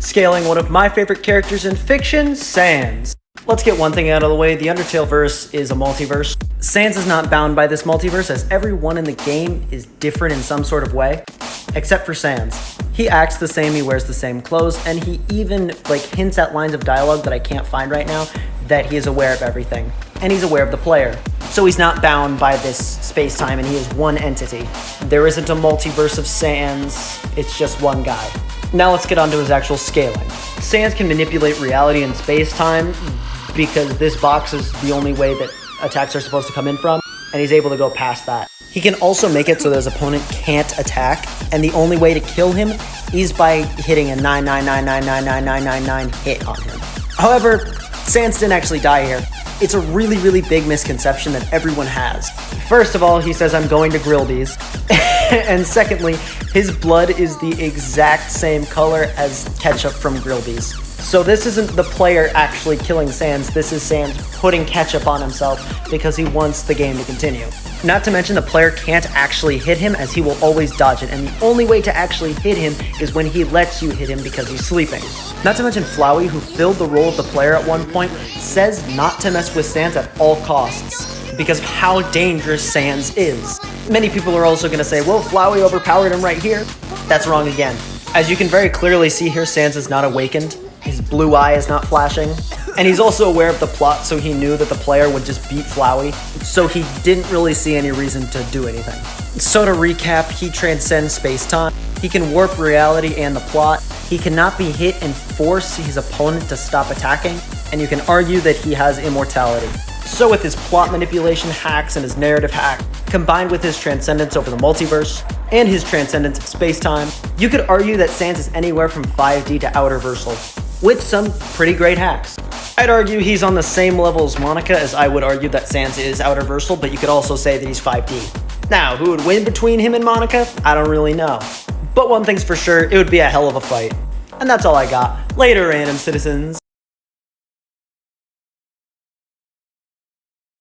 Scaling one of my favorite characters in fiction, Sans. Let's get one thing out of the way, the Undertale verse is a multiverse. Sans is not bound by this multiverse as everyone in the game is different in some sort of way, except for Sans. He acts the same, he wears the same clothes, and he even hints at lines of dialogue that I can't find right now that he is aware of everything. And he's aware of the player. So he's not bound by this space-time and he is one entity. There isn't a multiverse of Sans, it's just one guy. Now let's get on to his actual scaling. Sans can manipulate reality and space-time because this box is the only way that attacks are supposed to come in from, and he's able to go past that. He can also make it so that his opponent can't attack, and the only way to kill him is by hitting a 999999999 hit on him. However, Sans didn't actually die here. It's a really, really big misconception that everyone has. First of all, he says, I'm going to Grillby's. And secondly, his blood is the exact same color as ketchup from Grillby's. So this isn't the player actually killing Sans, this is Sans putting ketchup on himself because he wants the game to continue. Not to mention the player can't actually hit him as he will always dodge it, and the only way to actually hit him is when he lets you hit him because he's sleeping. Not to mention Flowey, who filled the role of the player at one point, says not to mess with Sans at all costs because of how dangerous Sans is. Many people are also going to say, well, Flowey overpowered him right here. That's wrong again. As you can very clearly see here, Sans is not awakened. His blue eye is not flashing. And he's also aware of the plot, so he knew that the player would just beat Flowey. So he didn't really see any reason to do anything. So to recap, he transcends space-time. He can warp reality and the plot. He cannot be hit and force his opponent to stop attacking. And you can argue that he has immortality. So with his plot manipulation hacks and his narrative hack, combined with his transcendence over the multiverse, and his transcendence of space-time, you could argue that Sans is anywhere from 5D to Outerversal, with some pretty great hacks. I'd argue he's on the same level as Monica, as I would argue that Sans is Outerversal, but you could also say that he's 5D. Now, who would win between him and Monica? I don't really know. But one thing's for sure, it would be a hell of a fight. And that's all I got. Later, random citizens.